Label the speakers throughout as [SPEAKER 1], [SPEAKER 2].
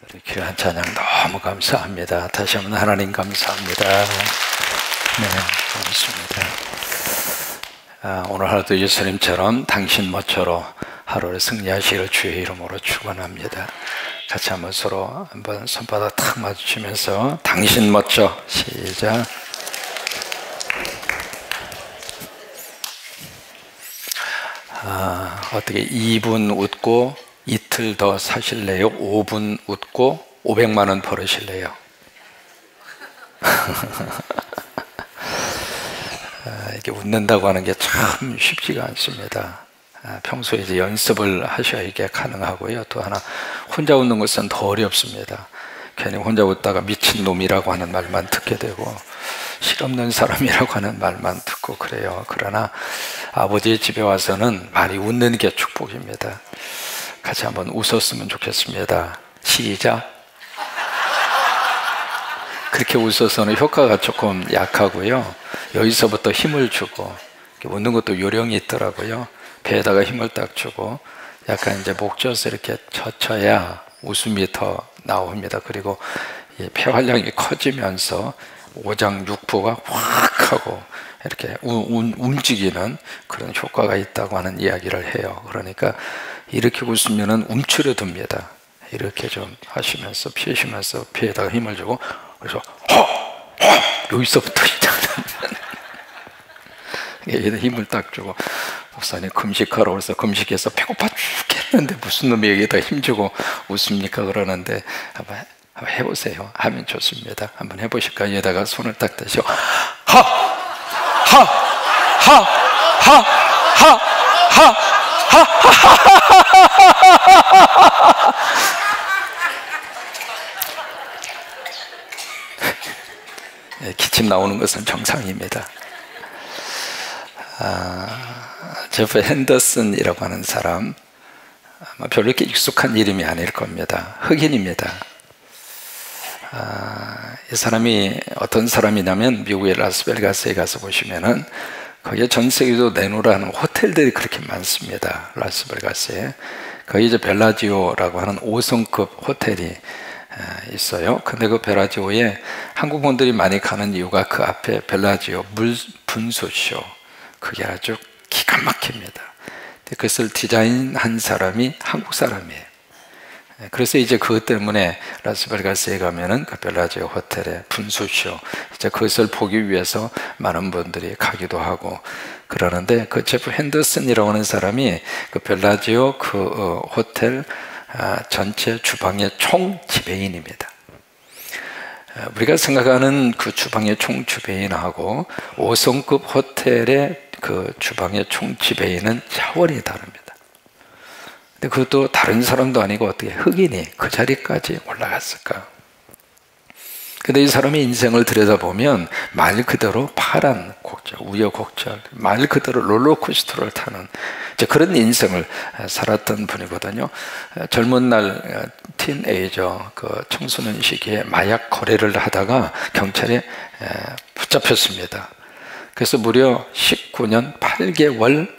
[SPEAKER 1] 우리 귀한 찬양 너무 감사합니다. 다시 한번 하나님 감사합니다. 네, 고맙습니다. 오늘 하루도 예수님처럼 당신 모처로 하루를 승리하시기를 주의 이름으로 축원합니다. 같이 한번 서로 한번 손바닥 탁 마주치면서 당신 멋져. 시작. 어떻게 2분 웃고 이틀 더 사실래요? 5분 웃고 500만 원 벌으실래요? 이렇게 웃는다고 하는 게 참 쉽지가 않습니다. 평소에 이제 연습을 하셔야 이게 가능하고요. 또 하나, 혼자 웃는 것은 더 어렵습니다. 괜히 혼자 웃다가 미친놈이라고 하는 말만 듣게 되고 실없는 사람이라고 하는 말만 듣고 그래요. 그러나 아버지의 집에 와서는 많이 웃는 게 축복입니다. 같이 한번 웃었으면 좋겠습니다. 시작. 그렇게 웃어서는 효과가 조금 약하고요. 여기서부터 힘을 주고, 웃는 것도 요령이 있더라고요. 배에다가 힘을 딱 주고 약간 이제 목 젖어서 이렇게 젖혀야 웃음이 더 나옵니다. 그리고 폐활량이 커지면서 오장육부가 확 하고 이렇게 움직이는 그런 효과가 있다고 하는 이야기를 해요. 그러니까 이렇게 웃으면 움츠려듭니다. 이렇게 좀 하시면서 피시면서 피에다가 힘을 주고, 그래서 여기서부터 시작하면 힘을 딱 주고, 목사님 금식하러 와서 금식해서 배고파 죽겠는데 무슨 놈이 여기다 힘주고 웃습니까? 그러는데 한번 해보세요. 하면 좋습니다. 한번 해보실까요? 여기다가 손을 딱 대시고 기침 나오는 것은 정상입니다. 제프 핸더슨이라고 하는 사람, 아마 별로 이렇게 익숙한 이름이 아닐 겁니다. 흑인입니다. 이 사람이 어떤 사람이냐면 미국의 라스베가스에 가서 보시면은 거기에 전 세계도 내놓으라는 호텔들이 그렇게 많습니다. 라스베가스에. 거기 이제 벨라지오라고 하는 5성급 호텔이 있어요. 근데 그 벨라지오에 한국 분들이 많이 가는 이유가 그 앞에 벨라지오 물 분수쇼, 그게 아주 기가 막힙니다. 그것을 디자인한 사람이 한국 사람이에요. 그래서 이제 그것 때문에 라스베가스에 가면은 그 벨라지오 호텔의 분수쇼, 이제 그것을 보기 위해서 많은 분들이 가기도 하고 그러는데, 그 제프 핸더슨이라고 하는 사람이 그 벨라지오 그 호텔 전체 주방의 총 지배인입니다. 우리가 생각하는 그 주방의 총 지배인하고 5성급 호텔의 그 주방의 총 지배인은 차원이 다릅니다. 근데 그것도 다른 사람도 아니고 어떻게 흑인이 그 자리까지 올라갔을까? 근데 이 사람의 인생을 들여다보면 말 그대로 파란 곡절, 우여곡절, 말 그대로 롤러코스터를 타는 이제 그런 인생을 살았던 분이거든요. 젊은 날 틴에이저, 그 청소년 시기에 마약 거래를 하다가 경찰에 붙잡혔습니다. 그래서 무려 19년 8개월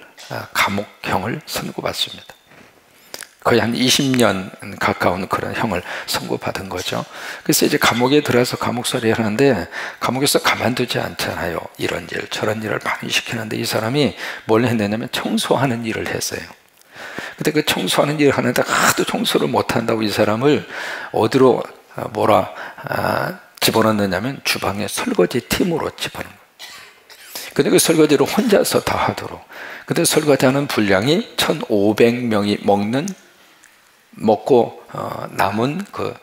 [SPEAKER 1] 감옥형을 선고받습니다. 거의 한 20년 가까운 그런 형을 선고받은 거죠. 그래서 이제 감옥에 들어가서 감옥살이를 하는데, 감옥에서 가만두지 않잖아요. 이런 일 저런 일을 많이 시키는데 이 사람이 뭘 했느냐면 청소하는 일을 했어요. 근데 그 청소하는 일을 하는데 하도 청소를 못한다고 이 사람을 어디로 집어넣느냐면 주방에 설거지 팀으로 집어넣는 거예요. 근데 그 설거지를 혼자서 다 하도록. 근데 설거지하는 분량이 1,500명이 먹고 남은 그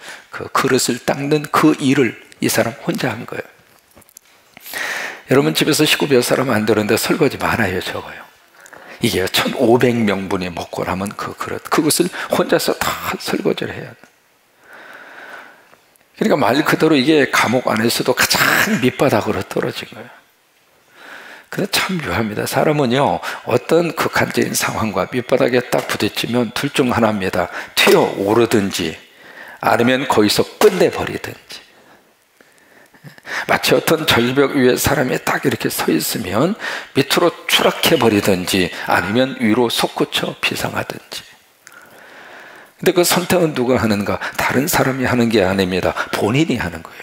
[SPEAKER 1] 그릇을 닦는 그 일을 이 사람 혼자 한 거예요. 여러분 집에서 식구 몇 사람 안 되는데 설거지 많아요, 적어요? 이게 1,500명분이 먹고 남은 그 그릇, 그것을 혼자서 다 설거지를 해야 돼요. 그러니까 말 그대로 이게 감옥 안에서도 가장 밑바닥으로 떨어진 거예요. 근데 참 묘합니다. 사람은요, 어떤 극한적인 상황과 밑바닥에 딱 부딪히면 둘 중 하나입니다. 튀어 오르든지 아니면 거기서 끝내버리든지. 마치 어떤 절벽 위에 사람이 딱 이렇게 서 있으면 밑으로 추락해버리든지 아니면 위로 솟구쳐 비상하든지. 근데 그 선택은 누가 하는가? 다른 사람이 하는 게 아닙니다. 본인이 하는 거예요.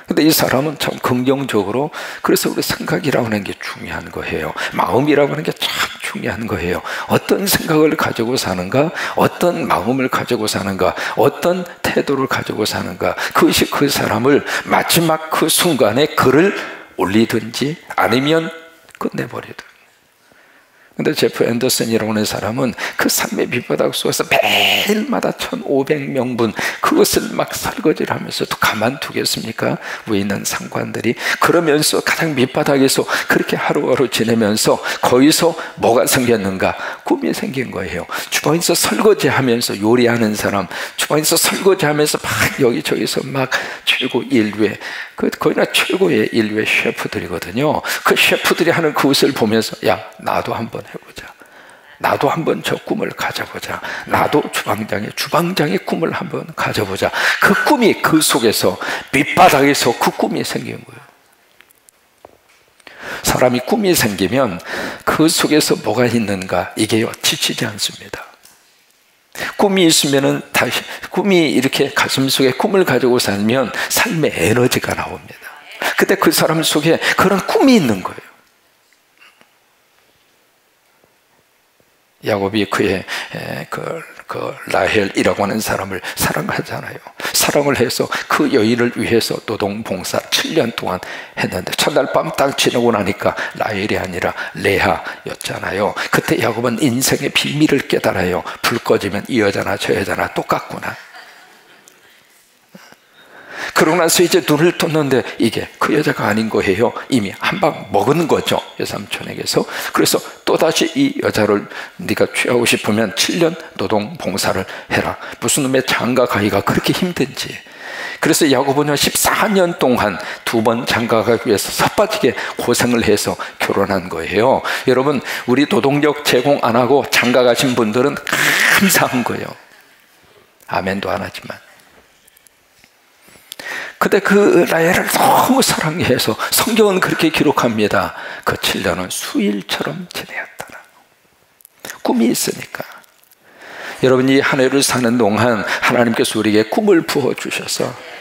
[SPEAKER 1] 근데 이 사람은 참 긍정적으로, 그래서 우리 생각이라고 하는 게 중요한 거예요. 마음이라고 하는 게 참 중요한 거예요. 어떤 생각을 가지고 사는가, 어떤 마음을 가지고 사는가, 어떤 태도를 가지고 사는가, 그것이 그 사람을 마지막 그 순간에 글을 올리든지 아니면 끝내버리든. 근데 제프 앤더슨이라고 하는 사람은 그 삶의 밑바닥 속에서 매일마다 1500명분 그것을 막 설거지를 하면서 또 가만두겠습니까? 위에 있는 상관들이. 그러면서 가장 밑바닥에서 그렇게 하루하루 지내면서 거기서 뭐가 생겼는가? 꿈이 생긴 거예요. 주방에서 설거지하면서, 요리하는 사람, 주방에서 설거지하면서 막 여기저기서 막 최고 인류의, 거기나 최고의 인류의 셰프들이거든요. 그 셰프들이 하는 그것을 보면서, 야, 나도 한번 해보자. 나도 한번 저 꿈을 가져보자. 나도 주방장의 꿈을 한번 가져보자. 그 꿈이, 그 속에서 밑바닥에서 그 꿈이 생긴 거예요. 사람이 꿈이 생기면 그 속에서 뭐가 있는가, 이게요, 지치지 않습니다. 꿈이 있으면은 다시, 꿈이 이렇게 가슴속에 꿈을 가지고 살면 삶의 에너지가 나옵니다. 근데 그 사람 속에 그런 꿈이 있는 거예요. 야곱이 그의 그 라헬이라고 하는 사람을 사랑하잖아요. 사랑을 해서 그 여인을 위해서 노동봉사 7년 동안 했는데, 첫날 밤 딱 지나고 나니까 라헬이 아니라 레아였잖아요. 그때 야곱은 인생의 비밀을 깨달아요. 불 꺼지면 이 여자나 저 여자나 똑같구나. 그러고 나서 이제 눈을 떴는데 이게 그 여자가 아닌 거예요. 이미 한 방 먹은 거죠, 여삼촌에게서. 그래서 또다시 이 여자를 네가 취하고 싶으면 7년 노동 봉사를 해라. 무슨 놈의 장가 가기가 그렇게 힘든지. 그래서 야곱은 14년 동안 2번 장가 가기 위해서 섣빠지게 고생을 해서 결혼한 거예요. 여러분, 우리 노동력 제공 안 하고 장가 가신 분들은 감사한 거예요. 아멘도 안 하지만. 근데 그 라헬을 너무 사랑해서 성경은 그렇게 기록합니다. 그 7년은 수일처럼 지내었더라. 꿈이 있으니까. 여러분, 이 한 해를 사는 동안 하나님께서 우리에게 꿈을 부어주셔서,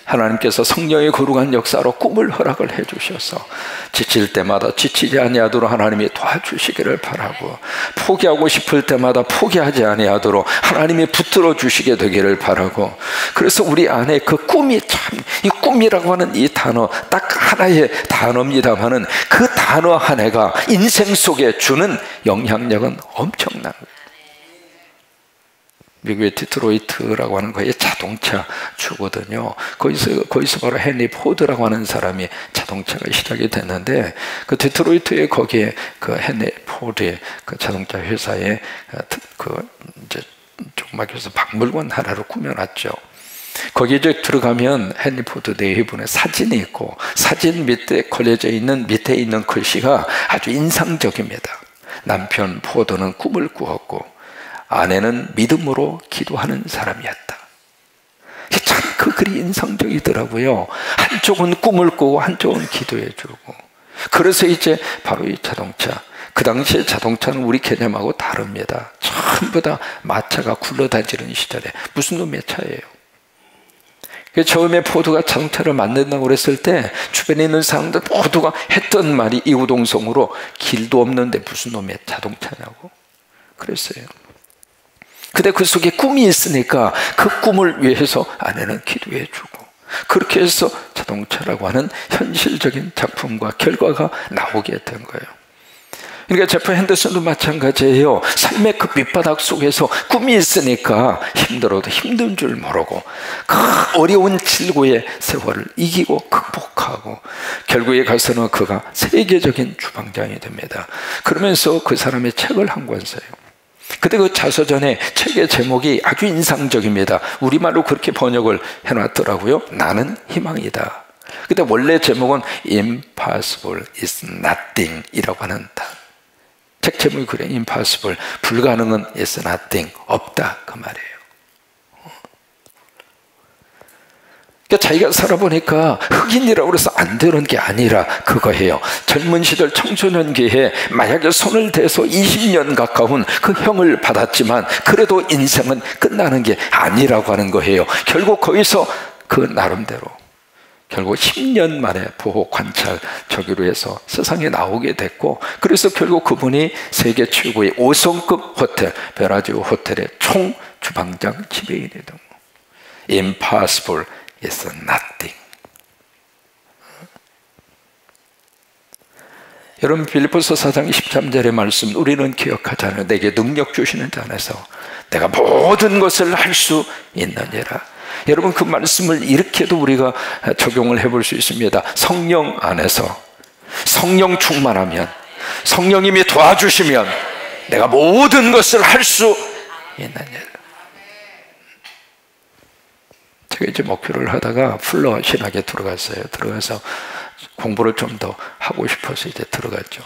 [SPEAKER 1] 하나님께서 성령의 거룩한 역사로 꿈을 허락을 해주셔서 지칠 때마다 지치지 아니하도록 하나님이 도와주시기를 바라고, 포기하고 싶을 때마다 포기하지 아니하도록 하나님이 붙들어 주시게 되기를 바라고, 그래서 우리 안에 그 꿈이 참, 이 꿈이라고 하는 이 단어 딱 하나의 단어입니다만은 그 단어 하나가 인생 속에 주는 영향력은 엄청난 거예요. 미국의 디트로이트라고 하는 거에 자동차 주거든요. 거기서 바로 헨리 포드라고 하는 사람이 자동차가 시작이 됐는데, 그 디트로이트에 거기에 그 헨리 포드의 그 자동차 회사에 이제 조그맣게서 박물관 하나를 꾸며놨죠. 거기에 이제 들어가면 헨리 포드 네이분의 사진이 있고, 사진 밑에 걸려져 있는, 밑에 있는 글씨가 아주 인상적입니다. 남편 포드는 꿈을 꾸었고 아내는 믿음으로 기도하는 사람이었다. 참 그 글이 인상적이더라고요. 한쪽은 꿈을 꾸고 한쪽은 기도해주고. 그래서 이제 바로 이 자동차, 그 당시에 자동차는 우리 개념하고 다릅니다. 전부 다 마차가 굴러다니는 시절에 무슨 놈의 차예요. 처음에 포드가 자동차를 만든다고 그랬을 때 주변에 있는 사람들 모두가 했던 말이 이구동성으로, 길도 없는데 무슨 놈의 자동차냐고 그랬어요. 근데 그 속에 꿈이 있으니까 그 꿈을 위해서 아내는 기도해주고, 그렇게 해서 자동차라고 하는 현실적인 작품과 결과가 나오게 된 거예요. 그러니까 제프 핸더슨도 마찬가지예요. 삶의 그 밑바닥 속에서 꿈이 있으니까 힘들어도 힘든 줄 모르고 그 어려운 질고의 세월을 이기고 극복하고 결국에 가서는 그가 세계적인 주방장이 됩니다. 그러면서 그 사람의 책을 한 권 써요. 근데 그 자서전의 책의 제목이 아주 인상적입니다. 우리말로 그렇게 번역을 해놨더라고요. 나는 희망이다. 근데 원래 제목은 Impossible is nothing 이라고 하는 단어. 책 제목이 그래. Impossible, 불가능은 is nothing, 없다 그 말이에요. 그러니까 자기가 살아보니까 흑인이라고 해서 안 되는 게 아니라 그거예요. 젊은 시절 청소년기에 만약에 손을 대서 20년 가까운 그 형을 받았지만 그래도 인생은 끝나는 게 아니라고 하는 거예요. 결국 거기서 그 나름대로 결국 10년 만에 보호 관찰 저기로 해서 세상에 나오게 됐고, 그래서 결국 그분이 세계 최고의 5성급 호텔 베라지오 호텔의 총 주방장 지배인이 된 거. Impossible is nothing. 여러분, 빌립보서 4장 13절의 말씀 우리는 기억하잖아요. 내게 능력 주시는 자 안에서 내가 모든 것을 할 수 있느니라. 여러분, 그 말씀을 이렇게도 우리가 적용을 해볼 수 있습니다. 성령 안에서 성령 충만하면, 성령님이 도와주시면 내가 모든 것을 할 수 있느니라. 제가 이제 목표를 하다가 풀러 신학에 들어갔어요. 들어가서 공부를 좀 더 하고 싶어서 이제 들어갔죠.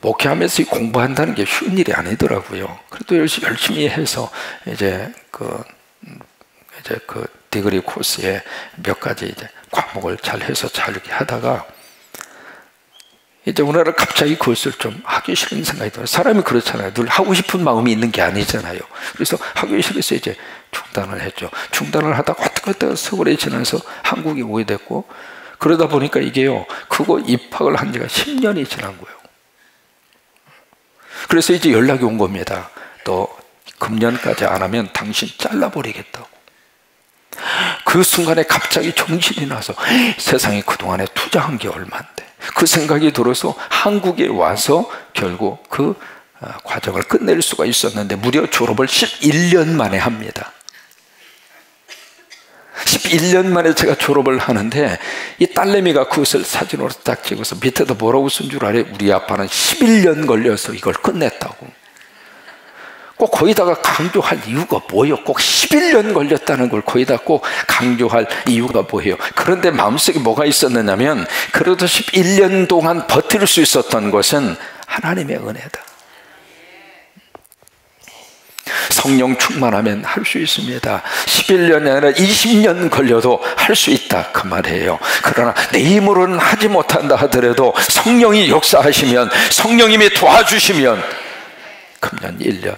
[SPEAKER 1] 목회하면서 공부한다는 게 쉬운 일이 아니더라고요. 그래도 열심히 해서 이제 그 디그리 코스에 몇 가지 이제 과목을 잘 해서 잘 이렇게 하다가 이제 오늘날 갑자기 그것을 좀 하기 싫은 생각이 들어요. 사람이 그렇잖아요. 늘 하고 싶은 마음이 있는 게 아니잖아요. 그래서 하기 싫어서 이제 중단을 했죠. 중단을 하다가 어떻게 세월이 지나서 한국에 오게 됐고, 그러다 보니까 이게요, 그거 입학을 한 지가 10년이 지난 거예요. 그래서 이제 연락이 온 겁니다. 너 금년까지 안 하면 당신 잘라버리겠다고. 그 순간에 갑자기 정신이 나서 세상에 그동안에 투자한 게 얼마인데, 그 생각이 들어서 한국에 와서 결국 그 과정을 끝낼 수가 있었는데 무려 졸업을 11년 만에 합니다. 11년 만에 제가 졸업을 하는데 이 딸내미가 그것을 사진으로 딱 찍어서 밑에다 뭐라고 쓴 줄 알아요? 우리 아빠는 11년 걸려서 이걸 끝냈다고. 꼭 거기다가 강조할 이유가 뭐예요? 꼭 11년 걸렸다는 걸 거기다 꼭 강조할 이유가 뭐예요? 그런데 마음속에 뭐가 있었느냐면, 그래도 11년 동안 버틸 수 있었던 것은 하나님의 은혜다. 성령 충만하면 할 수 있습니다. 11년이 아니라 20년 걸려도 할 수 있다, 그 말이에요. 그러나 내 힘으로는 하지 못한다 하더라도 성령이 역사하시면, 성령님이 도와주시면 금년 1년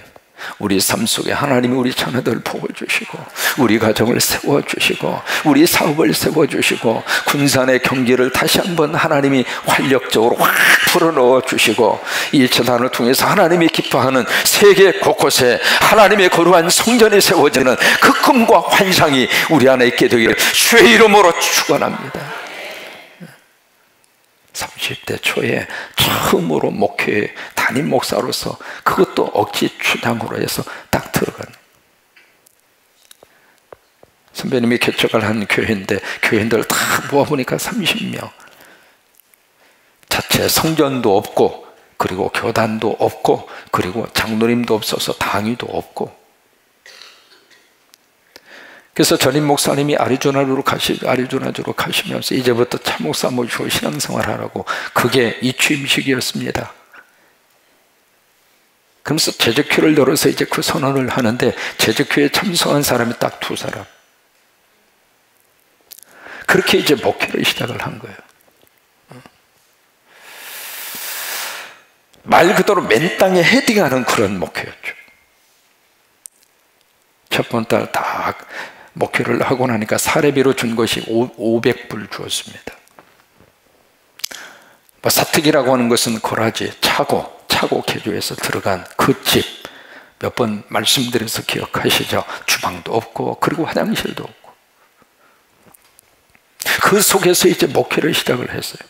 [SPEAKER 1] 우리 삶 속에 하나님이 우리 자녀들을 보호주시고, 우리 가정을 세워주시고, 우리 사업을 세워주시고, 군산의 경기를 다시 한번 하나님이 활력적으로 확 풀어넣어 주시고, 이 재단을 통해서 하나님이 기뻐하는 세계 곳곳에 하나님의 거룩한 성전이 세워지는 그 꿈과 환상이 우리 안에 있게 되기를 주의 이름으로 축원합니다. 30대 초에 처음으로 목회 담임 목사로서, 그것도 억지 추장으로 해서 딱 들어간, 선배님이 개척을 한 교회인데 교인들 다 모아보니까 30명, 자체 성전도 없고, 그리고 교단도 없고, 그리고 장로님도 없어서 당위도 없고. 그래서 전임 목사님이 아리조나주로 가시면서 이제부터 참목사 모시고 신앙생활하라고, 그게 이 취임식이었습니다. 그러면서 제적회를 열어서 이제 그 선언을 하는데, 제적회에 참석한 사람이 딱 2사람. 그렇게 이제 목회를 시작을 한 거예요. 말 그대로 맨 땅에 헤딩하는 그런 목회였죠. 첫 번 달 다 목회를 하고 나니까 사례비로 준 것이 500불 주었습니다. 뭐 사특이라고 하는 것은 고라지, 차고 개조해서 들어간 그 집, 몇 번 말씀드려서 기억하시죠? 주방도 없고, 그리고 화장실도 없고. 그 속에서 이제 목회를 시작을 했어요.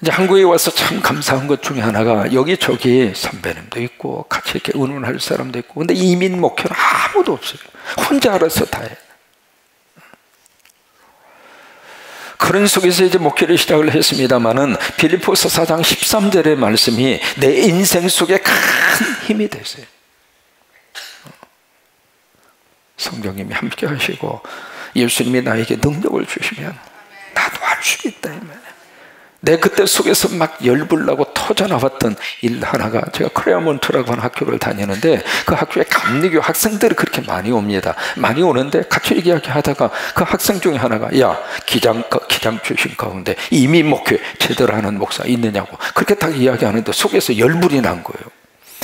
[SPEAKER 1] 이제 한국에 와서 참 감사한 것 중에 하나가, 여기저기 선배님도 있고 같이 이렇게 의논할 사람도 있고, 근데 이민 목회는 아무도 없어요. 혼자 알아서 다 해. 그런 속에서 이제 목회를 시작을 했습니다마는, 빌립보서 4장 13절의 말씀이 내 인생 속에 큰 힘이 됐어요. 성령님이 함께 하시고 예수님이 나에게 능력을 주시면 나도 할 수 있다, 이 말이에요. 내 그때 속에서 막 열불나고 터져나왔던 일 하나가, 제가 크레아몬트라고 하는 학교를 다니는데 그 학교에 감리교 학생들이 그렇게 많이 옵니다. 많이 오는데 같이 이야기하다가 그 학생 중에 하나가, 야, 기장 출신 가운데 이미 목회 제대로 하는 목사 있느냐고 그렇게 딱 이야기하는데 속에서 열불이 난 거예요.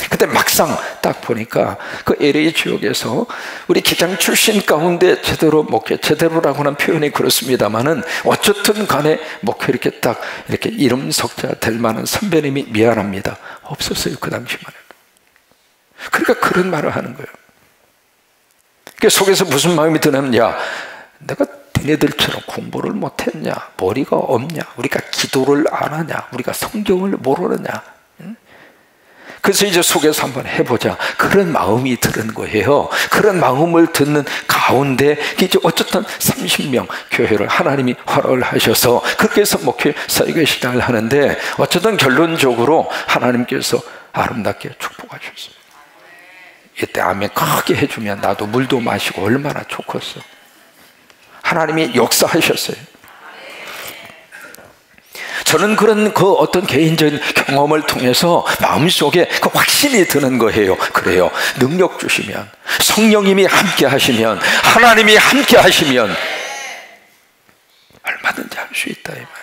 [SPEAKER 1] 근데 막상 딱 보니까 그 LA 지역에서 우리 기장 출신 가운데 제대로 목회, 제대로라고는 표현이 그렇습니다만은 어쨌든 간에 목회 이렇게 딱 이렇게 이름 석자 될 만한 선배님이 미안합니다 없었어요, 그 당시만 해도. 그러니까 그런 말을 하는 거예요. 그 속에서 무슨 마음이 드냐면, 야, 내가 니네들처럼 공부를 못했냐, 머리가 없냐, 우리가 기도를 안 하냐, 우리가 성경을 모르느냐. 그래서 이제 속에서 한번 해보자, 그런 마음이 드는 거예요. 그런 마음을 듣는 가운데 이제 어쨌든 30명 교회를 하나님이 허락을 하셔서 그렇게 해서 목회 설교 시작을 하는데, 어쨌든 결론적으로 하나님께서 아름답게 축복하셨어요. 이때 아멘 크게 해주면 나도 물도 마시고 얼마나 좋겠어. 하나님이 역사하셨어요. 저는 그런 그 어떤 개인적인 경험을 통해서 마음속에 그 확신이 드는 거예요. 그래요, 능력 주시면, 성령님이 함께 하시면, 하나님이 함께 하시면 얼마든지 할 수 있다, 이 말이에요.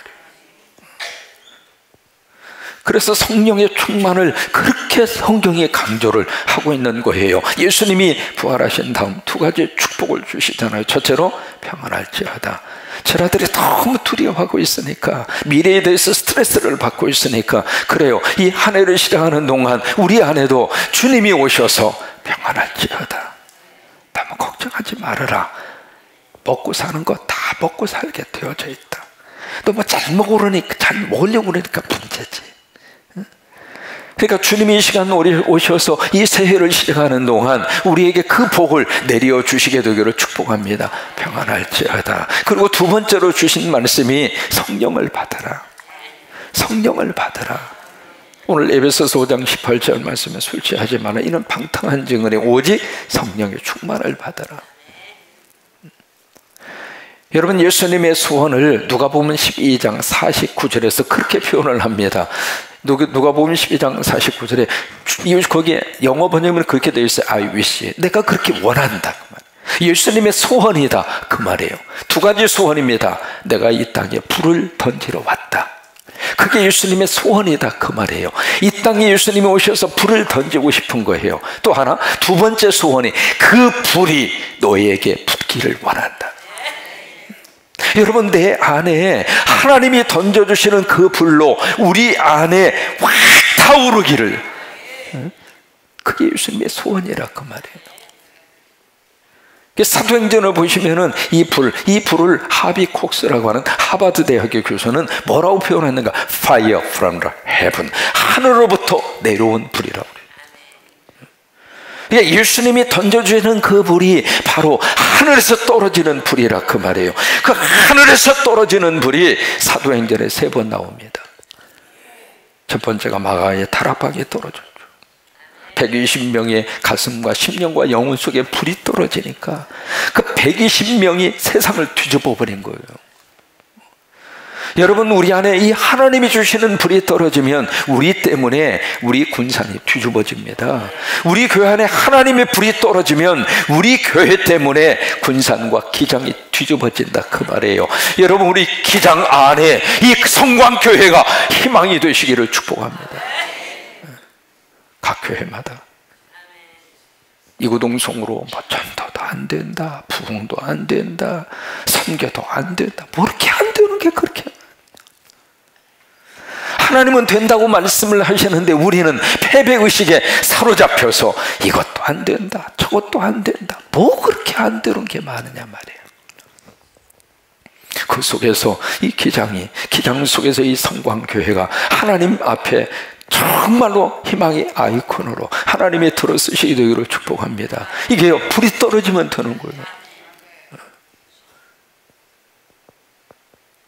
[SPEAKER 1] 그래서 성령의 충만을 그렇게 성경이 강조를 하고 있는 거예요. 예수님이 부활하신 다음 두 가지 축복을 주시잖아요. 첫째로 평안할지어다. 제자들이 너무 두려워하고 있으니까, 미래에 대해서 스트레스를 받고 있으니까, 그래요, 이 한 해를 시작하는 동안 우리 안에도 주님이 오셔서 평안할지어다, 너무 걱정하지 말아라, 먹고 사는 거 다 먹고 살게 되어져 있다. 너무 잘 먹으려니까, 잘 먹으려고 그러니까 문제지. 그러니까 주님이 이 시간 오셔서 이 새해를 시작하는 동안 우리에게 그 복을 내려 주시게 되기를 축복합니다. 평안할지어다. 그리고 두 번째로 주신 말씀이 성령을 받으라. 성령을 받으라. 오늘 에베소서 5장 18절 말씀에 술 취하지 마라. 이는 방탕한 증언이 오직 성령의 충만을 받으라. 여러분, 예수님의 소원을 누가복음 12장 49절에서 그렇게 표현을 합니다. 누가복음 12장 49절에 거기에 영어 번역은 그렇게 되어 있어요. I wish. 내가 그렇게 원한다, 그 말. 예수님의 소원이다, 그 말이에요. 두 가지 소원입니다. 내가 이 땅에 불을 던지러 왔다. 그게 예수님의 소원이다, 그 말이에요. 이 땅에 예수님이 오셔서 불을 던지고 싶은 거예요. 또 하나, 두 번째 소원이 그 불이 너에게 붙기를 원한다. 여러분, 내 안에 하나님이 던져주시는 그 불로 우리 안에 확 타오르기를, 그게 예수님의 소원이라, 그 말이에요. 사도행전을 보시면은 이 불을 하비 콕스라고 하는 하버드 대학의 교수는 뭐라고 표현했는가? Fire from the heaven. 하늘로부터 내려온 불이라고 그래요. 그러니까 예수님이 던져주는 그 불이 바로 하늘에서 떨어지는 불이라, 그 말이에요. 그 하늘에서 떨어지는 불이 사도행전에 3번 나옵니다. 첫 번째가 마가의 다락방에 떨어졌죠. 120명의 가슴과 심령과 영혼 속에 불이 떨어지니까 그 120명이 세상을 뒤집어 버린 거예요. 여러분, 우리 안에 이 하나님이 주시는 불이 떨어지면 우리 때문에 우리 군산이 뒤집어집니다. 우리 교회 안에 하나님의 불이 떨어지면 우리 교회 때문에 군산과 기장이 뒤집어진다, 그 말이에요. 여러분, 우리 기장 안에 이 성광교회가 희망이 되시기를 축복합니다. 각 교회마다 이구동성으로 뭐 전도도 안 된다, 부흥도 안 된다, 선교도 안 된다, 뭐 이렇게 안 되는 게 그렇게. 하나님은 된다고 말씀을 하시는데 우리는 패배의식에 사로잡혀서 이것도 안 된다, 저것도 안 된다, 뭐 그렇게 안 되는 게 많으냐 말이에요. 그 속에서 이 기장 속에서 이 성광교회가 하나님 앞에 정말로 희망의 아이콘으로 하나님의 들어쓰시게 되기를 축복합니다. 이게 불이 떨어지면 되는 거예요.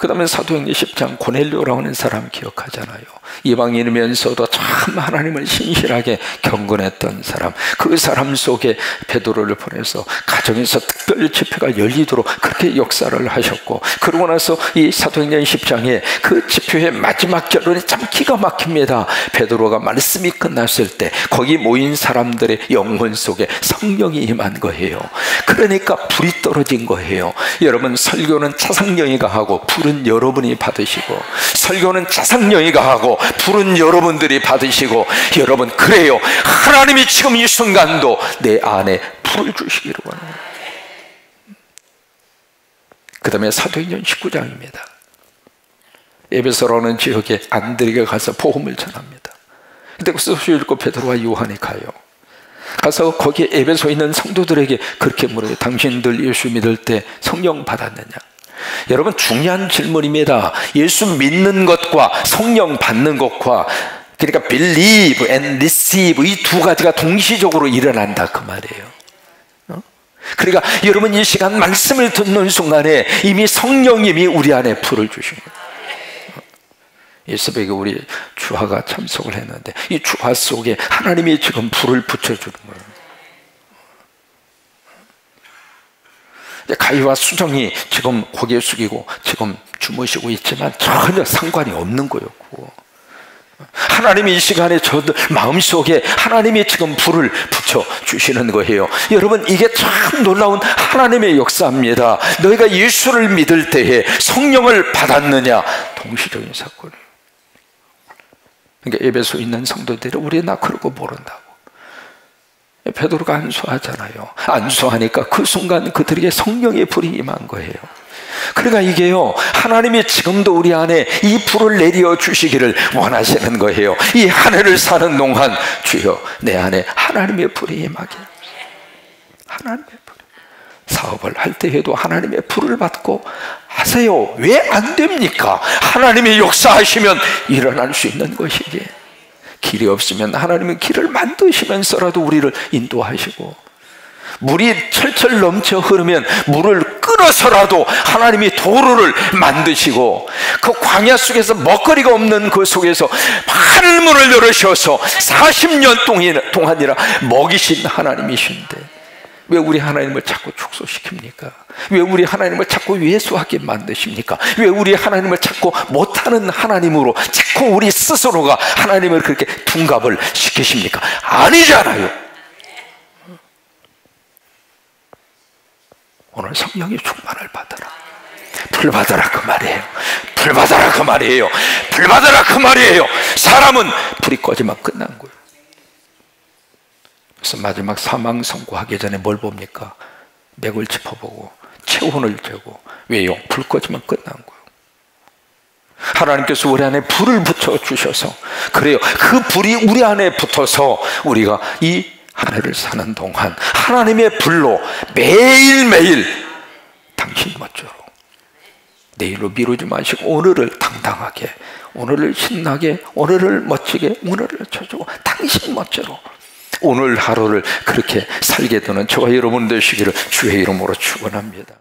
[SPEAKER 1] 그 다음에 사도행전 10장 고넬료라고 하는 사람 기억하잖아요. 이방인이면서도 참 하나님을 신실하게 경건했던 사람, 그 사람 속에 베드로를 보내서 가정에서 특별 집회가 열리도록 그렇게 역사를 하셨고, 그러고 나서 이 사도행전 10장에 그 집회의 마지막 결론이 참 기가 막힙니다. 베드로가 말씀이 끝났을 때 거기 모인 사람들의 영혼 속에 성령이 임한 거예요. 그러니까 불이 떨어진 거예요. 여러분, 설교는 차상령이가 하고 불은 여러분이 받으시고, 설교는 차상령이가 하고 불은 여러분들이 받으시고, 여러분, 그래요. 하나님이 지금 이 순간도 내 안에 불을 주시기를 원합니다. 그 다음에 사도행전 19장입니다. 에베소라는 지역에 안드레가 가서 복음을 전합니다. 그때 소식 읽고 베드로와 요한이 가요. 가서 거기에 에베소에 있는 성도들에게 그렇게 물어요. 당신들 예수 믿을 때 성령 받았느냐? 여러분, 중요한 질문입니다. 예수 믿는 것과 성령 받는 것과, 그러니까 believe and receive, 이 두 가지가 동시적으로 일어난다 그 말이에요. 그러니까 여러분, 이 시간 말씀을 듣는 순간에 이미 성령님이 우리 안에 불을 주신 거예요. 이 새벽에 우리 주화가 참석을 했는데 이 주화 속에 하나님이 지금 불을 붙여주는 거예요. 가희와 수정이 지금 고개 숙이고 지금 주무시고 있지만 전혀 상관이 없는 거였고, 하나님이 이 시간에 저들 마음속에 하나님이 지금 불을 붙여주시는 거예요. 여러분, 이게 참 놀라운 하나님의 역사입니다. 너희가 예수를 믿을 때에 성령을 받았느냐? 동시적인 사건이에요. 그러니까 에베소에 있는 성도들이 우리나 그러고 모른다고. 베드로가 안수하잖아요. 안수하니까 그 순간 그들에게 성령의 불이 임한 거예요. 그러니까 이게요, 하나님이 지금도 우리 안에 이 불을 내려 주시기를 원하시는 거예요. 이 한 해를 사는 동안 주여 내 안에 하나님의 불이 임하게. 하나님의 불. 사업을 할 때에도 하나님의 불을 받고 하세요. 왜 안 됩니까? 하나님이 역사하시면 일어날 수 있는 것이지. 길이 없으면 하나님은 길을 만드시면서라도 우리를 인도하시고, 물이 철철 넘쳐 흐르면 물을 끊어서라도 하나님이 도로를 만드시고, 그 광야 속에서 먹거리가 없는 그 속에서 하늘문을 열으셔서 40년 동안이라 먹이신 하나님이신데 왜 우리 하나님을 자꾸 축소시킵니까? 왜 우리 하나님을 자꾸 왜소하게 만드십니까? 왜 우리 하나님을 자꾸 못하는 하나님으로 자꾸 우리 스스로가 하나님을 그렇게 둔갑을 시키십니까? 아니잖아요. 오늘 성령의 충만을 받아라. 불 받아라 그 말이에요. 불 받아라 그 말이에요. 불 받아라 그 말이에요. 사람은 불이 꺼지면 끝난 거예요. 그래서 마지막 사망 선고하기 전에 뭘 봅니까? 맥을 짚어보고 체온을 재고. 왜요? 불 꺼지면 끝난 거예요. 하나님께서 우리 안에 불을 붙여주셔서, 그래요, 그 불이 우리 안에 붙어서 우리가 이 한 해를 사는 동안 하나님의 불로 매일매일 당신 멋대로, 내일로 미루지 마시고 오늘을 당당하게, 오늘을 신나게, 오늘을 멋지게, 오늘을 쳐주고 당신 멋대로 오늘 하루를 그렇게 살게 되는 저와 여러분 되시기를 주의 이름으로 축원합니다.